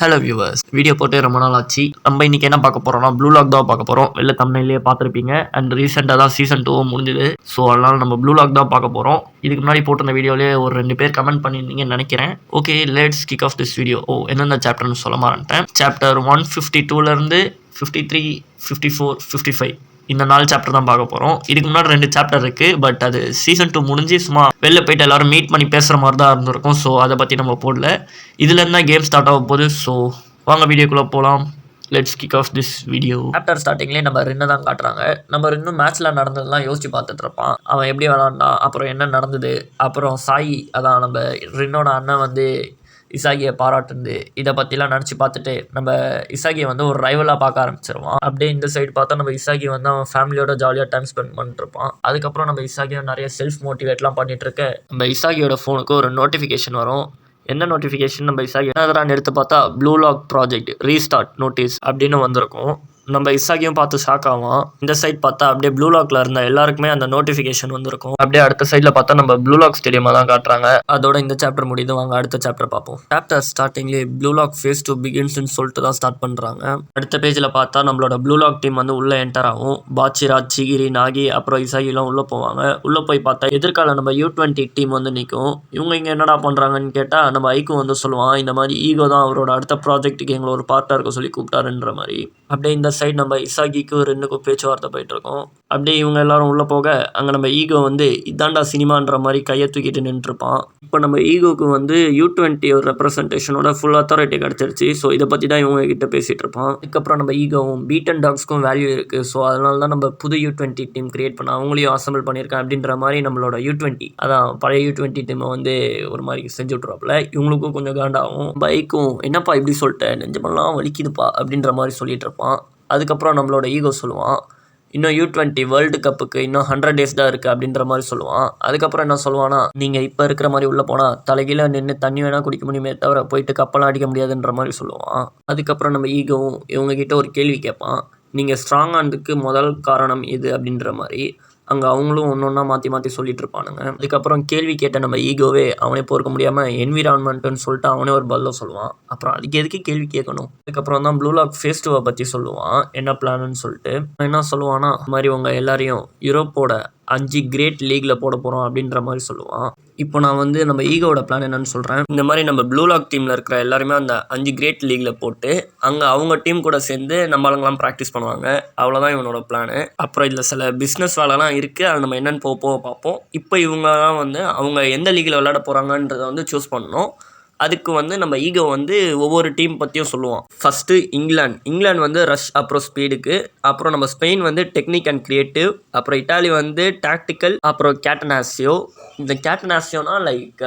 Hello viewers, video போட்டு ரொம்ப நாள் ஆச்சு. நம்ம இன்னைக்கு என்ன பார்க்க போறோம்னா ப்ளூ லாக் தான் பார்க்க போறோம். வெளில தம்ப்நெயிலே பார்த்துருப்பீங்க. அண்ட் ரீசெண்டாக தான் சீசன் 2 முடிஞ்சுது. ஸோ அதனால நம்ம ப்ளூ லாக் தான் பார்க்க போறோம். இதுக்கு முன்னாடி போட்டிருந்த வீடியோலேயே ஒரு 2 பேர் கமெண்ட் பண்ணியிருந்தீங்கன்னு நினைக்கிறேன். Okay, let's kick of this video. எந்தெந்த சாப்டர்னு சொல்ல மாட்டேன். சாப்டர் 152லேருந்து 53, 54, 55 இந்த 4 சாப்டர் தான் பார்க்க போகிறோம். இதுக்கு முன்னாடி 2 சாப்டர் இருக்குது. பட் அது சீசன் 2 முடிஞ்சு சும்மா வெளில போயிட்டு எல்லாரும் மீட் பண்ணி பேசுகிற மாதிரி தான் இருந்திருக்கும். ஸோ அதை பற்றி நம்ம போடல. இதுலேருந்து தான் கேம் ஸ்டார்ட் ஆக போகுது. ஸோ வாங்க வீடியோக்குள்ளே போகலாம். Let's kick of this video. Chapter ஸ்டார்டிங்லேயே நம்ம ரெண்டு தான் காட்டுறாங்க. நம்ம இன்னும் மேட்ச்சில் நடந்ததுலாம் யோசிச்சு பார்த்துட்டு இருப்பான். அவன் எப்படி விளாண்டான், அப்புறம் என்ன நடந்தது, அப்புறம் சாயி அதான் நம்ம ரின்னோட அண்ணன் வந்து இசாகியை பாராட்டுந்து இதை பற்றிலாம் நினச்சி பார்த்துட்டு நம்ம இசாகியை வந்து ஒரு ரைவலாக பார்க்க ஆரம்பிச்சிருவான். அப்படியே இந்த சைடு பார்த்தா நம்ம இசாகி வந்து அவன் ஃபேமிலியோட ஜாலியாக டைம் ஸ்பெண்ட் பண்ணிட்டுருப்பான். அதுக்கப்புறம் நம்ம இசாகியை நிறைய செல்ஃப் மோட்டிவேட்லாம் பண்ணிட்டு இருக்க நம்ம இசாகியோட ஃபோனுக்கு ஒரு நோட்டிஃபிகேஷன் வரும். என்ன நோட்டிஃபிகேஷன் நம்ம இசாகி என்னதான் எடுத்து பார்த்தா Blue Lock project restart notice அப்படின்னு வந்திருக்கும். நம்ம இசாகியும் பார்த்து ஷாக் ஆகும். இந்த சைட் பார்த்தா அப்படியே ப்ளூ லாக்ல இருந்த எல்லாருக்குமே அந்த நோட்டிஃபிகேஷன் வந்திருக்கும். அப்படியே அடுத்த சைட்ல பார்த்தா நம்ம ப்ளூ லாக் ஸ்டேடியமா தான் காட்டுறாங்க. அதோட இந்த சாப்டர் முடியுது. வாங்க அடுத்த சாப்டர் பார்ப்போம். சாப்டர் ஸ்டார்டிங்லேயே ப்ளூ லாக் ஃபேஸ் 2 பிகின்ஸ்னு சொல்லிட்டு தான் ஸ்டார்ட் பண்றாங்க. அடுத்த பேஜ்ல பார்த்தா நம்மளோட ப்ளூ லாக் டீம் வந்து உள்ள என்டர் ஆகும். பாச்சிராஜ், சிகிரி, நாகி அப்புறம் இசாகிலாம் உள்ள போவாங்க. உள்ள போய் பார்த்தா எதிர்கால நம்ம U20 டீம் வந்து நிற்கும். இவங்க இங்க என்னடா பண்றாங்கன்னு கேட்டா நம்ம ஐக்கு வந்து சொல்லுவான், இந்த மாதிரி ஈகோ தான் அவரோட அடுத்த ப்ராஜெக்ட்டுக்கு எங்களை ஒரு பார்ட்டா இருக்க சொல்லி கூப்பிட்டாருன்ற மாதிரி. அப்படியே இந்த சைடு நம்ம இசாகிக்கும் ரெண்டுக்கும் பேச்சுவார்த்தை போயிட்டு இருக்கோம். அப்படியே இவங்க எல்லாரும் உள்ள போக அங்கே நம்ம ஈகோ வந்து இதாண்டா சினிமான்ற மாதிரி கையை தூக்கிட்டு நின்றுருப்பான். இப்போ நம்ம ஈகோக்கு வந்து U20 ஒரு ரெப்ரசன்டேஷனோட ஃபுல் அத்தாரிட்டி கிடச்சிருச்சு. ஸோ இதை பற்றி தான் இவங்க கிட்ட பேசிகிட்டு இருப்பான். அதுக்கப்புறம் நம்ம ஈகோவும் பீட்டன் டாக்ஸ்க்கும் வேல்யூ இருக்குது. ஸோ அதனால தான் நம்ம புது U20 டீம் கிரியேட் பண்ண அவங்களையும் அசம்பிள் பண்ணியிருக்கேன் அப்படின்ற மாதிரி நம்மளோட U20 அதான் பழைய U20 டீமை வந்து ஒரு மாதிரி செஞ்சு விட்ருவாப்புல. இவங்களுக்கும் கொஞ்சம் காண்டாகும். பைக்கும் என்னப்பா இப்படி சொல்லிட்டேன், நெஞ்சமெல்லாம் வலிக்குதுப்பா அப்படின்ற மாதிரி சொல்லிட்டு இருப்பான். அதுக்கப்புறம் நம்மளோட ஈகோ சொல்லுவான், இன்னும் U20 வேர்ல்டு கப்புக்கு இன்னும் 100 days தான் இருக்குது அப்படின்ற மாதிரி சொல்லுவான். அதுக்கப்புறம் என்ன சொல்லுவானா, நீங்கள் இப்போ இருக்கிற மாதிரி உள்ளே போனால் தலைகீழ நின்று தண்ணி வேணால் குடிக்க முடியுமே தவிர போயிட்டு கப்பெல்லாம் அடிக்க முடியாதுன்ற மாதிரி சொல்லுவான். அதுக்கப்புறம் நம்ம ஈகோவும் இவங்ககிட்ட ஒரு கேள்வி கேட்பான், நீங்கள் ஸ்ட்ராங் ஆனதுக்கு முதல் காரணம் இது அப்படின்ற மாதிரி. அங்கே அவங்களும் ஒன்று ஒன்றா மாற்றி மாற்றி சொல்லிட்டு இருப்பானுங்க. அதுக்கப்புறம் கேள்வி கேட்ட நம்ம ஈகோவே அவனே பொறுக்க முடியாமல் என்விரான்மெண்ட்டுன்னு சொல்லிட்டு அவனே ஒரு பதில சொல்லுவான். அப்புறம் அதுக்கு எதுக்கு கேள்வி கேட்கணும். அதுக்கப்புறம் தான் ப்ளூ லாக் ஃபேஸ் 2 பற்றி சொல்லுவான், என்ன பிளான்னு சொல்லிட்டு. என்ன சொல்லுவான்னா, இந்த மாதிரி உங்கள் எல்லாரையும் யூரோப்போட 5 கிரேட் லீக்ல போட போகிறோம் அப்படின்ற மாதிரி சொல்லுவான். இப்போ நான் வந்து நம்ம ஈகோட பிளான் என்னன்னு சொல்கிறேன். இந்த மாதிரி நம்ம ப்ளூ லாக் டீமில் இருக்கிற எல்லாருமே அந்த 5 கிரேட் லீக்ல போட்டு அங்கே அவங்க டீம் கூட சேர்ந்து நம்ம ஆளுங்கெல்லாம் ப்ராக்டிஸ் பண்ணுவாங்க. அவ்வளோதான் இவனோட பிளானு. அப்புறம் இதில் சில பிஸ்னஸ் வேலைலாம் இருக்குது. அது நம்ம என்னென்னு போக பார்ப்போம். இப்போ இவங்கலாம் வந்து அவங்க எந்த லீகில் விளையாட போகிறாங்கன்றதை வந்து சூஸ் பண்ணணும். அதுக்கு வந்து நம்ம ஈகோ வந்து ஒவ்வொரு டீம் பற்றியும் சொல்லுவோம். ஃபஸ்ட்டு இங்கிலாந்து வந்து ரஷ் அப்புறம் ஸ்பீடுக்கு, அப்புறம் நம்ம ஸ்பெயின் வந்து டெக்னிக் அண்ட் கிரியேட்டிவ், அப்புறம் இட்டாலி வந்து டாக்டிக்கல், அப்புறம் கேட்டனாசியோ. இந்த கேட்டனாசியோனா லைக்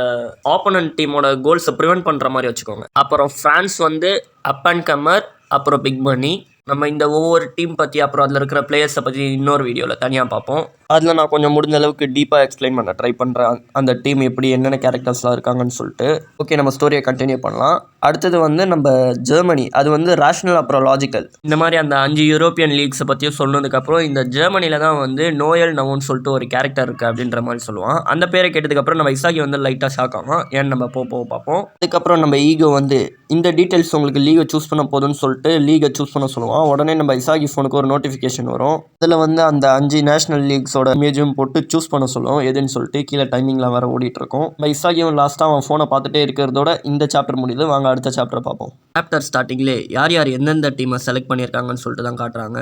ஆப்போனன்ட் டீமோட கோல்ஸை ப்ரிவென்ட் பண்ணுற மாதிரி வச்சுக்கோங்க. அப்புறம் ஃப்ரான்ஸ் வந்து அப் அண்ட் கம்மர், அப்புறம் பிக் மணி. நம்ம இந்த ஒவ்வொரு டீம் பற்றி அப்புறம் அதில் இருக்கிற பிளேயர்ஸை பற்றி இன்னொரு வீடியோவில் தனியாக பார்ப்போம். அதில் நான் கொஞ்சம் முடிஞ்ச அளவுக்கு டீப்பாக எக்ஸ்பிளைன் பண்ண ட்ரை பண்ணுறேன், அந்த டீம் எப்படி என்னென்ன கேரக்டர்ஸ்லாம் இருக்காங்கன்னு சொல்லிட்டு. ஓகே, நம்ம ஸ்டோரியை கண்டினியூ பண்ணலாம். அடுத்தது வந்து நம்ம ஜெர்மனி, அது வந்து ரேஷ்னல் அப்புறம் லாஜிக்கல், இந்த மாதிரி அந்த 5 யூரோப்பியன் லீக்ஸை பற்றியும் சொன்னதுக்கப்புறம் இந்த ஜெர்மனியில் தான் வந்து நோயல் நவோன்னு சொல்லிட்டு ஒரு கேரக்டர் இருக்குது அப்படின்ற மாதிரி சொல்லுவான். அந்த பேரை கேட்டதுக்கப்புறம் நம்ம இசாகி வந்து லைட்டாக ஷாக் ஆகும். ஏன்னு நம்ம போக பார்ப்போம். அதுக்கப்புறம் நம்ம ஈகோ வந்து இந்த டீட்டெயில்ஸ் உங்களுக்கு லீகை சூஸ் பண்ண போதுன்னு சொல்லிட்டு லீகை சூஸ் பண்ண சொல்லுவான். உடனே நம்ம இசாகி ஃபோனுக்கு ஒரு நோட்டிஃபிகேஷன் வரும். அதில் வந்து அந்த 5 நேஷனல் லீக்ஸோட இமேஜும் போட்டு சூஸ் பண்ண சொல்லுவோம் எதுன்னு சொல்லிட்டு. கீழே டைமிங்கில் வர ஓடிட்டு இருக்கும். நம்ம இசாகியும் லாஸ்ட்டாக அவன் ஃபோனை பார்த்துட்டே இருக்கிறதோட இந்த சாப்டர் முடியுது. வாங்க அடுத்த சாப்டர் பார்ப்போம். சாப்டர் ஸ்டார்டிங்லே யார் யார் எந்தெந்த டீமை செலக்ட் பண்ணியிருக்காங்கன்னு சொல்லிட்டு தான் காட்டுறாங்க.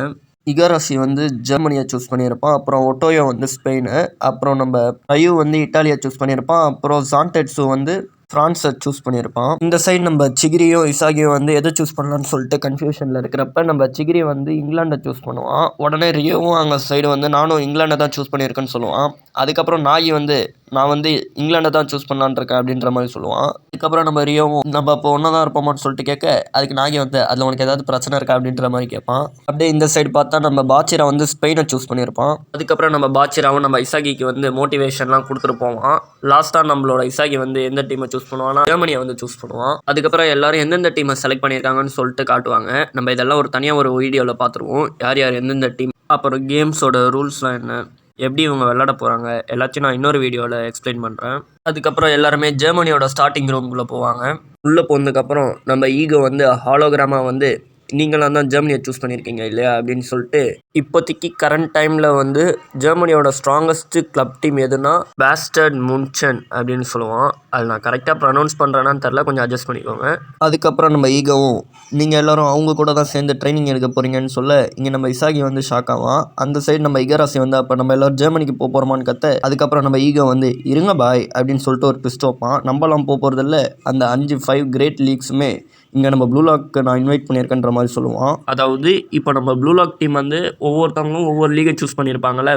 இகாராஷி வந்து ஜெர்மனியை சூஸ் பண்ணியிருப்பான். அப்புறம் ஒட்டோயோ வந்து ஸ்பெயின், அப்புறம் நம்ம ரயு வந்து இட்டாலியை சூஸ் பண்ணியிருப்பான். அப்புறம் ஜான்டெட்ஸு வந்து ஃப்ரான்ஸை சூஸ் பண்ணியிருப்பான். இந்த சைடு நம்ம சிகிரியும் இசாகியும் வந்து எதை சூஸ் பண்ணலான்னு சொல்லிட்டு கன்ஃபியூஷனில் இருக்கிறப்ப நம்ம சிகிரி வந்து இங்கிலாண்டை சூஸ் பண்ணுவான். உடனே ரியோவும் அங்கே சைடு வந்து நானும் இங்கிலாண்டை தான் சூஸ் பண்ணியிருக்கேன்னு சொல்லுவான். அதுக்கப்புறம் நாகி வந்து நான் வந்து இங்கிலாண்டை தான் சூஸ் பண்ணலான்னு இருக்கேன் அப்படின்ற மாதிரி சொல்லுவான். அதுக்கப்புறம் நம்ம ரியோவும் நம்ம இப்போ ஒன்றா தான் இருப்போமான்னு சொல்லிட்டு கேட்க அதுக்கு நாகி வந்து அதில் உனக்கு ஏதாவது பிரச்சனை இருக்கா அப்படின்ற மாதிரி கேட்பான். அப்படியே இந்த சைடு பார்த்தா நம்ம பாச்சிரா வந்து ஸ்பெயினை சூஸ் பண்ணியிருப்பான். அதுக்கப்புறம் நம்ம பாச்சிராவும் நம்ம இசாகிக்கு வந்து மோட்டிவேஷன்லாம் கொடுத்துட்டு போவான். லாஸ்ட்டாக நம்மளோட இசாகி வந்து எந்த டீமை சூஸ் பண்ணுவான்னா ஜெர்மனியை வந்து சூஸ் பண்ணுவான். அதுக்கப்புறம் எல்லாரும் எந்தெந்த டீமை செலக்ட் பண்ணியிருக்காங்கன்னு சொல்லிட்டு காட்டுவாங்க. நம்ம இதெல்லாம் ஒரு தனியாக ஒரு வீடியோவில் பார்த்துருவோம், யார் யார் எந்தெந்த டீம், அப்புறம் கேம்ஸோட ரூல்ஸ்லாம் என்ன. எப்படி இவங்க விளையாட போகிறாங்க எல்லாத்தையும் நான் இன்னொரு வீடியோவில் எக்ஸ்பிளைன் பண்ணுறேன். அதுக்கப்புறம் எல்லாருமே ஜெர்மனியோட ஸ்டார்டிங் ரூம்குள்ளே போவாங்க. உள்ளே போனதுக்கப்புறம் நம்ம ஈகோ வந்து ஹாலோகிராமாக வந்து நீங்களாம் தான் ஜெர்மனியை சூஸ் பண்ணியிருக்கீங்க இல்லையா அப்படின்னு சொல்லிட்டு, இப்போதைக்கு கரண்ட் டைமில் வந்து ஜெர்மனியோட ஸ்ட்ராங்கஸ்ட் கிளப் டீம் எதுனா பேஸ்டர்ட் முன்ச்சன் அப்படின்னு சொல்லுவோம். அது நான் கரெக்டாக ப்ரொனவுன்ஸ் பண்ணுறேன்னு தெரில, கொஞ்சம் அட்ஜஸ்ட் பண்ணிக்கோங்க. அதுக்கப்புறம் நம்ம ஈகோவும் நீங்கள் எல்லோரும் அவங்க கூட தான் சேர்ந்து ட்ரைனிங் எடுக்க போகிறீங்கன்னு சொல்ல, இங்கே நம்ம இசாகி வந்து ஷாக் ஆவான். அந்த சைடு நம்ம இகராசி வந்து அப்போ நம்ம எல்லோரும் ஜெர்மனிக்கு போக போகிறோமான்னு கத்த, அதுக்கப்புறம் நம்ம ஈகோ வந்து இருங்க பாய் அப்படின்னு சொல்லிட்டு ஒரு ட்விஸ்ட் வைப்பான். நம்மளாம் போக போகிறதில்ல, அந்த 5 கிரேட் லீக்ஸுமே இங்கே நம்ம ப்ளூ லாக்கு நான் இன்வைட் பண்ணியிருக்கேன்ற மாதிரி சொல்லுவான். அதாவது இப்போ நம்ம ப்ளூ லாக் டீம் வந்து ஒவ்வொருத்தவங்களும் ஒவ்வொரு லீகை சூஸ் பண்ணியிருப்பாங்கள்ல,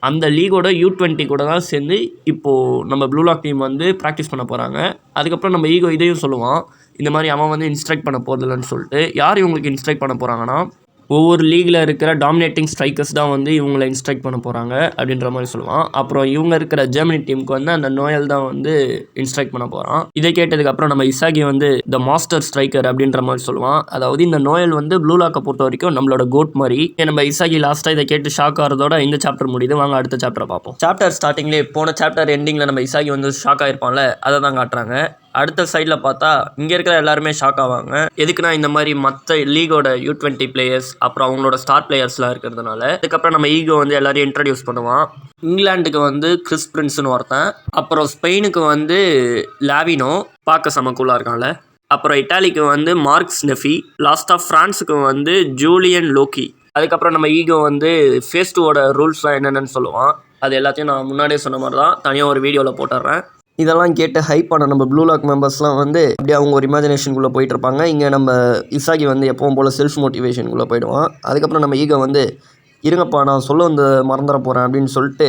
அந்த லீகோட U20 கூட தான் சேர்ந்து இப்போது நம்ம ப்ளூ லாக் டீம் வந்து ப்ராக்டிஸ் பண்ண போகிறாங்க. அதுக்கப்புறம் நம்ம ஈகோ இதையும் சொல்லுவான், இந்த மாதிரி அவன் வந்து இன்ஸ்ட்ரக்ட் பண்ண போகிறதில்லன்னு சொல்லிட்டு. யார் இவங்களுக்கு இன்ஸ்ட்ரக்ட் பண்ண போகிறாங்கன்னா, ஒவ்வொரு லீகில் இருக்கிற டாமினேட்டிங் ஸ்ட்ரைக்கர்ஸ் தான் வந்து இவங்களை இன்ஸ்ட்ரக்ட் பண்ண போகிறாங்க அப்படின்ற மாதிரி சொல்லுவான். அப்புறம் இவங்க இருக்கிற ஜெர்மனி டீமுக்கு வந்து அந்த நோயல் தான் வந்து இன்ஸ்ட்ரக்ட் பண்ண போகிறான். இதை கேட்டதுக்கப்புறம் நம்ம இசாகி வந்து த மாஸ்டர் ஸ்ட்ரைக்கர் அப்படின்ற மாதிரி சொல்லுவான். அதாவது இந்த நோயல் வந்து ப்ளூ லாக்கை பொறுத்த வரைக்கும் நம்மளோட கோட் மாதிரி. நம்ம இசாகி லாஸ்ட்டாக இதை கேட்டு ஷாக் ஆகிறதோட இந்த சாப்டர் முடியுது. வாங்க அடுத்த சாப்டரை பார்ப்போம். சாப்டர் ஸ்டார்டிங்லேயே போன சாப்டர் எண்டிங்கில் நம்ம இசாகி வந்து ஷாக் ஆகிருப்பான்ல, அதை தான் காட்டுறாங்க. அடுத்த சைடில் பார்த்தா இங்கே இருக்கிற எல்லாருமே ஷாக் ஆவாங்க. எதுக்குன்னா இந்த மாதிரி மற்ற லீகோட U20 பிளேயர்ஸ் அப்புறம் அவங்களோட ஸ்டார் பிளேயர்ஸ்லாம் இருக்கிறதுனால. அதுக்கப்புறம் நம்ம ஈகோ வந்து எல்லாரையும் இன்ட்ரடியூஸ் பண்ணுவான். இங்கிலாந்துக்கு வந்து கிறிஸ் பிரின்ஸ்னு ஒருத்தன், அப்புறம் ஸ்பெயினுக்கு வந்து லாவினோ, பார்க்க சமக்கூலாக இருக்கான்ல, அப்புறம் இட்டாலிக்கு வந்து மார்க்ஸ் நெஃபி, லாஸ்ட்டாக ஃப்ரான்ஸுக்கு வந்து ஜூலியன் லோக்கி. அதுக்கப்புறம் நம்ம ஈகோ வந்து ஃபேஸ் 2வோட ரூல்ஸ்லாம் என்னென்னு சொல்லுவான். அது எல்லாத்தையும் நான் முன்னாடியே சொன்ன மாதிரி தான் தனியாக ஒரு வீடியோவில் போட்டுடுறேன். இதெல்லாம் கேட்டு ஹைப் பண்ண நம்ம ப்ளூ லாக் மெம்பர்ஸ்லாம் வந்து அப்படியே அவங்க ஒரு இமேஜினேஷனுக்குள்ளே போயிட்டு இருப்பாங்க. இங்கே நம்ம இசாகி வந்து எப்பவும் போல் செல்ஃப் மோட்டிவேஷனுக்குள்ளே போயிடுவான். அதுக்கப்புறம் நம்ம ஈகோ வந்து இருங்கப்பா நான் சொல்ல வந்து மறந்துட போகிறேன் அப்படின்னு சொல்லிட்டு,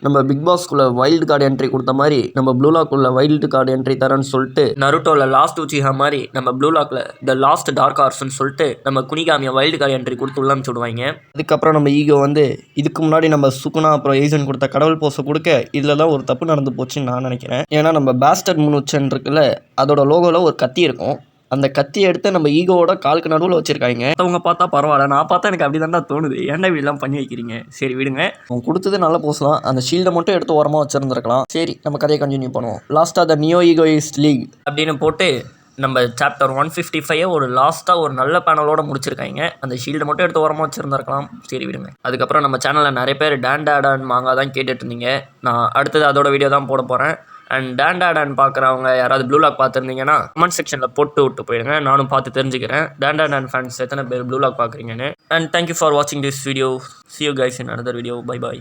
நம்ம பிக் பாஸ்க்குள்ளே வைல்டு கார்டு என்ட்ரி கொடுத்த மாதிரி நம்ம ப்ளூ லாக்குள்ள வைல்டு கார்டு என்ட்ரி தரேன்னு சொல்லிட்டு, நருட்டோவில் லாஸ்ட் உச்சிஹா மாதிரி நம்ம ப்ளூ லாக்கில் த லாஸ்ட் டார்க் ஹார்ஸ்ன்னு சொல்லிட்டு நம்ம குனிகாமியை வைல்டு கார்டு என்ட்ரி கொடுத்து உள்ள அனுப்பிச்சுடுவாங்க. அதுக்கப்புறம் நம்ம ஈகோ வந்து இதுக்கு முன்னாடி நம்ம சுகுணா அப்புறம் ஏசன் கொடுத்த கடவுள் போஸை கொடுக்க இதில் தான் ஒரு தப்பு நடந்து போச்சுன்னு நான் நினைக்கிறேன். ஏன்னா நம்ம பேஸ்டர்ட் முன்னுச்சன் இருக்குல்ல, அதோட லோகோவில் ஒரு கத்தி இருக்கும். அந்த கத்தியை எடுத்து நம்ம ஈகோவோட காலுக்கு நடுவில் வச்சுருக்காங்க. அவங்க பார்த்தா பரவாயில்ல, நான் பார்த்தா எனக்கு அப்படி தான் தோணுது. ஏன்டா இப்படிலாம் பண்ணி வைக்கிறீங்க? சரி விடுங்க, அவங்க கொடுத்தது நல்ல போஸ்லாம். அந்த ஷீல்டை மட்டும் எடுத்து ஓரமாக வச்சுருந்துருக்கலாம். சரி நம்ம கதையை கண்டினியூ பண்ணுவோம். லாஸ்ட்டாக த நியோ ஈகோயிஸ்ட் லீக் அப்படின்னு போட்டு நம்ம சாப்டர் 155 ஒரு லாஸ்ட்டாக ஒரு நல்ல பேனலோட முடிச்சிருக்காங்க. அந்த ஷீல்டை மட்டும் எடுத்து ஓரமாக வச்சுருந்துருக்கலாம். சரி விடுங்க. அதுக்கப்புறம் நம்ம சேனலில் நிறைய பேர் டான் மாங்கா தான் கேட்டுட்டு இருந்தீங்க. நான் அடுத்தது அதோட வீடியோ தான் போட போகிறேன். அண்ட் டான் பார்க்குறவங்க யாராவது ப்ளூ லாக் பார்த்துருந்தீங்கன்னா கமெண்ட் செக்ஷனில் போட்டு விட்டு போயிடுங்க. நானும் பார்த்து தெரிஞ்சுக்கிறேன் டான் ஃபேன்ஸ் எத்தனை பேர் ப்ளூ லாக் பார்க்குறீங்கன்னு. அண்ட் தேங்க்யூ ஃபார் வாட்சிங் this video. See you guys in another video. Bye bye.